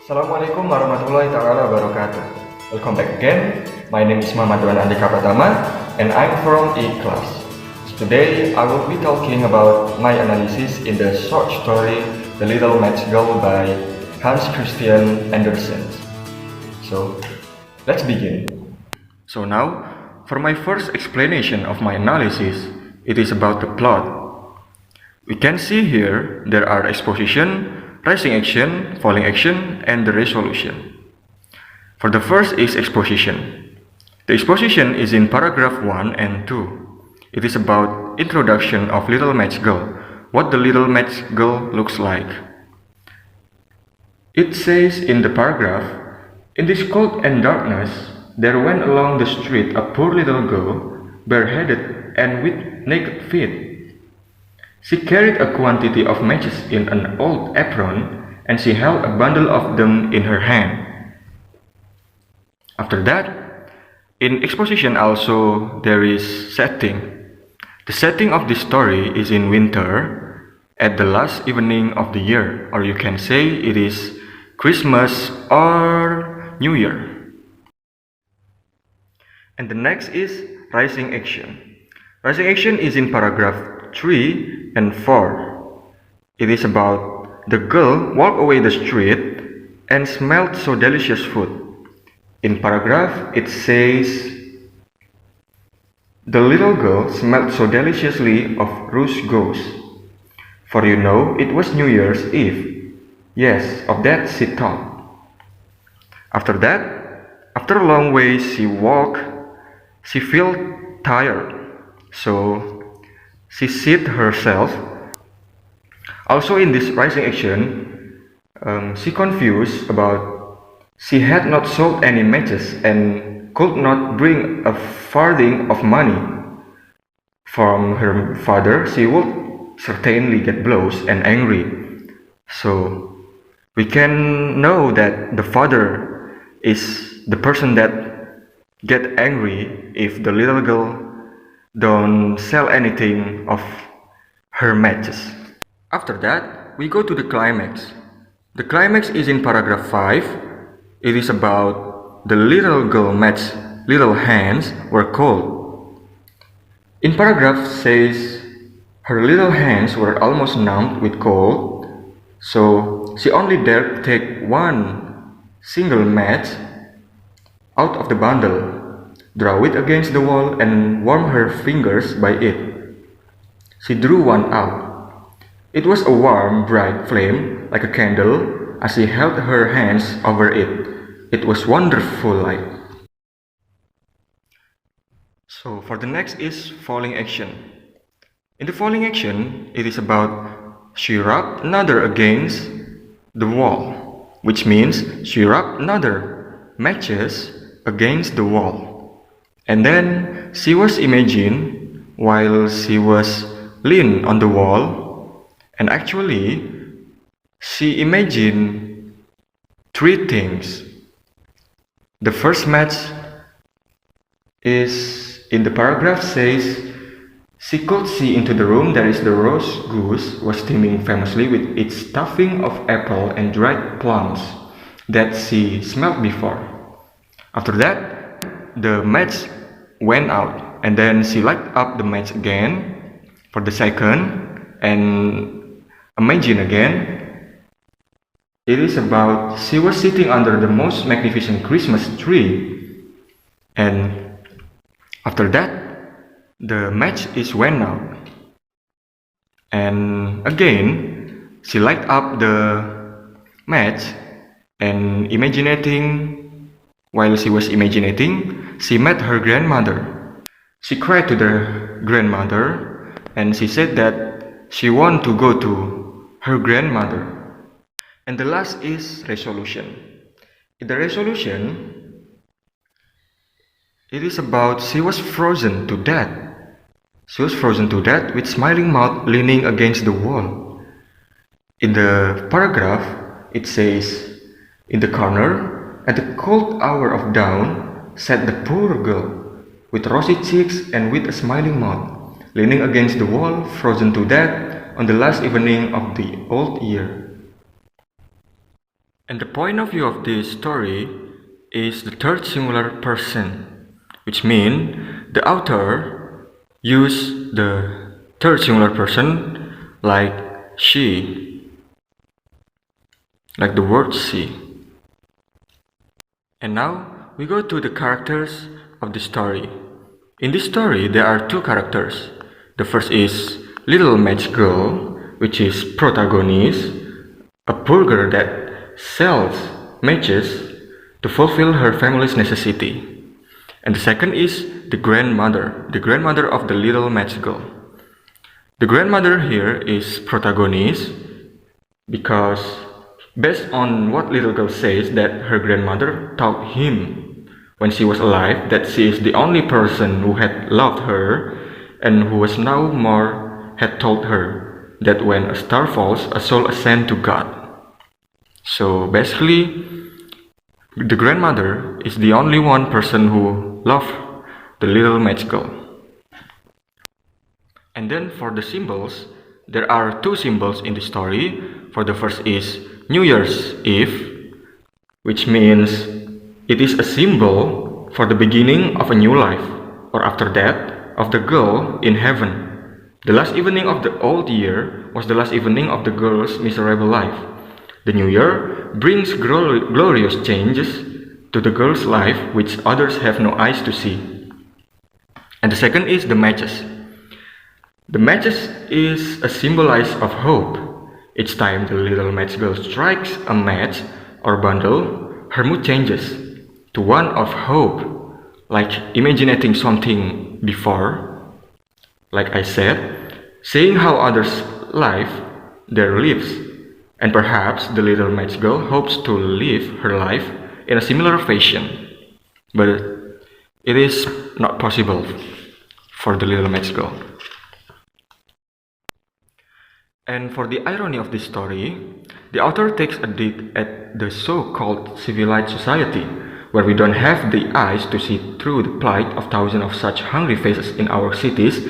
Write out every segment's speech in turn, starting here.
Assalamualaikum warahmatullahi taala wabarakatuh. Welcome back again. My name is Doan Andika and I'm from E class. Today I will be talking about my analysis in the short story The Little Match Girl by Hans Christian Andersen. So let's begin. So now, for my first explanation of my analysis, it is about the plot. We can see here there are exposition, rising action, falling action, and the resolution. For the first is exposition. The exposition is in paragraph 1 and 2. It is about introduction of Little Match Girl, what the Little Match Girl looks like. It says in the paragraph, "In this cold and darkness, there went along the street a poor little girl, bareheaded and with naked feet. She carried a quantity of matches in an old apron, and she held a bundle of them in her hand." After that, in exposition also there is setting. The setting of this story is in winter, at the last evening of the year, or you can say it is Christmas or New Year. And the next is rising action. Rising action is in paragraph 3 and 4. It is about the girl walked away the street and smelled so delicious food. In paragraph it says, "The little girl smelled so deliciously of roast goose. For you know it was New Year's Eve. Yes, of that she thought." After that, after a long way she walked, she felt tired, so she seated herself. Also in this rising action, she confused about she had not sold any matches and could not bring a farthing of money. From her father, she would certainly get blows and angry. So we can know that the father is the person that get angry if the little girl don't sell anything of her matches. After that, we go to the climax. The climax is in paragraph 5. It is about the little girl match little hands were cold. In paragraph says her little hands were almost numbed with cold, so she only dared take one single match out of the bundle, draw it against the wall and warm her fingers by it. She drew one out. It was a warm, bright flame, like a candle, as she held her hands over it. It was wonderful light. So for the next is falling action. In the falling action, it is about she rubbed another against the wall, which means she rubbed another matches against the wall. And then she was imagined while she was leaning on the wall, and actually she imagined three things. The first match is in the paragraph says she could see into the room there is the roast goose was steaming famously with its stuffing of apple and dried plums that she smelled before. After that, the match went out, and then she lighted up the match again for the second, and imagine again. It is about she was sitting under the most magnificent Christmas tree, and after that the match is went out, and again she light up the match and while she was imagining, she met her grandmother. She cried to the grandmother and she said that she want to go to her grandmother. And the last is resolution. In the resolution, it is about she was frozen to death. She was frozen to death with smiling mouth leaning against the wall. In the paragraph, it says, "In the corner, at the cold hour of dawn, sat the poor girl, with rosy cheeks and with a smiling mouth, leaning against the wall, frozen to death on the last evening of the old year." And the point of view of this story is the third singular person, which means the author used the third singular person like she, like the word she. And now we go to the characters of the story. In this story, there are two characters. The first is Little Match Girl, which is protagonist, a poor girl that sells matches to fulfill her family's necessity. And the second is the grandmother of the Little Match Girl. The grandmother here is protagonist because based on what little girl says that her grandmother taught him when she was alive that she is the only person who had loved her and who was now more had told her that when a star falls, a soul ascends to God. So basically, the grandmother is the only one person who loved the little match girl. And then for the symbols, there are two symbols in the story. For the first is New Year's Eve, which means it is a symbol for the beginning of a new life, or after that, of the girl in heaven. The last evening of the old year was the last evening of the girl's miserable life. The new year brings glorious changes to the girl's life which others have no eyes to see. And the second is the matches. The matches is a symbolize of hope. Each time the little match girl strikes a match or bundle, her mood changes to one of hope, like imagining something before, like I said, seeing how others live their lives, and perhaps the little match girl hopes to live her life in a similar fashion, but it is not possible for the little match girl. And for the irony of this story, the author takes a dig at the so-called civilized society, where we don't have the eyes to see through the plight of thousands of such hungry faces in our cities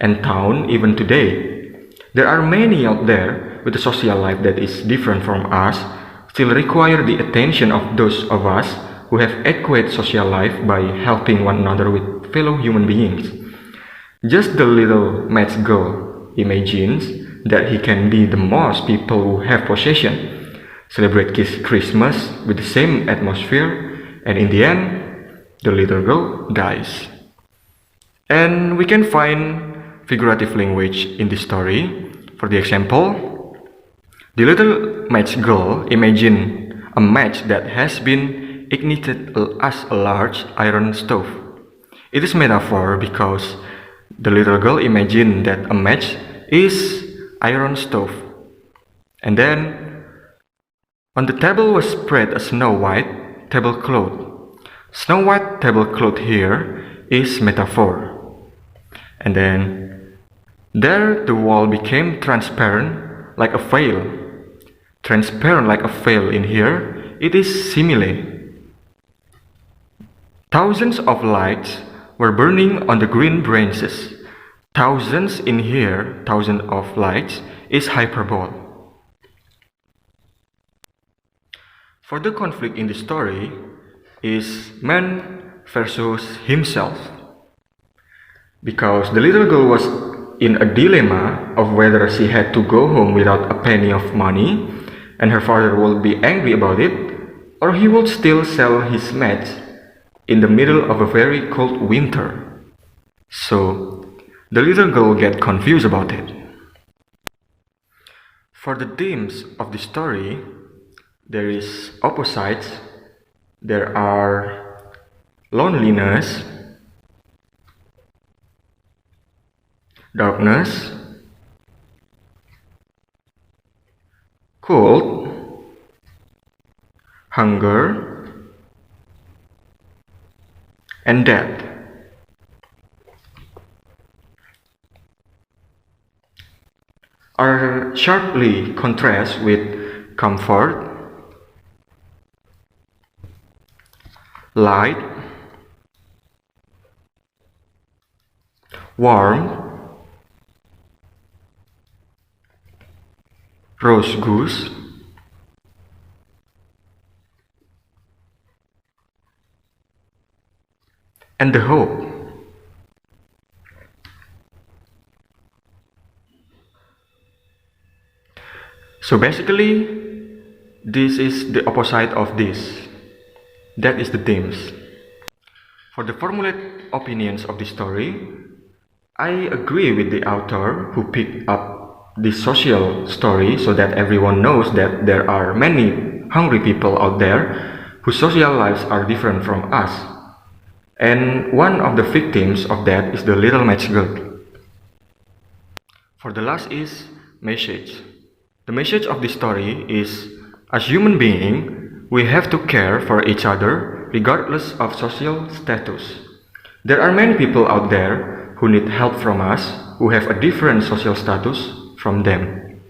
and town even today. There are many out there with a social life that is different from us, still require the attention of those of us who have adequate social life by helping one another with fellow human beings. Just the little match girl imagines that he can be the most people who have possession, celebrate Christmas with the same atmosphere, and in the end, the little girl dies. And we can find figurative language in this story. For the example, the little match girl imagines a match that has been ignited as a large iron stove. It is metaphor because the little girl imagines that a match is iron stove. And then on the table was spread a snow white tablecloth. Snow white tablecloth here is metaphor. And then there the wall became transparent like a veil. Transparent like a veil in here, it is simile. Thousands of lights were burning on the green branches. Thousands in here, thousands of lights, is hyperbole. For the conflict in the story is man versus himself. Because the little girl was in a dilemma of whether she had to go home without a penny of money and her father would be angry about it, or he would still sell his match in the middle of a very cold winter. So the little girl gets confused about it. For the themes of the story, there is opposites. There are loneliness, darkness, cold, hunger, and death. Are sharply contrast with comfort, light, warmth, rose goose, and the hope. So basically, this is the opposite of this. That is the themes. For the formulate opinions of this story, I agree with the author who picked up this social story so that everyone knows that there are many hungry people out there whose social lives are different from us. And one of the victims of that is the little match girl. For the last is message. The message of this story is, as human beings, we have to care for each other regardless of social status. There are many people out there who need help from us, who have a different social status from them.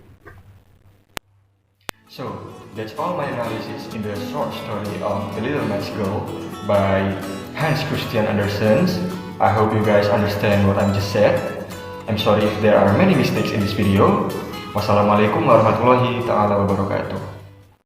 So, that's all my analysis in the short story of The Little Match Girl by Hans Christian Andersen. I hope you guys understand what I just said. I'm sorry if there are many mistakes in this video. Wassalamualaikum warahmatullahi wabarakatuh.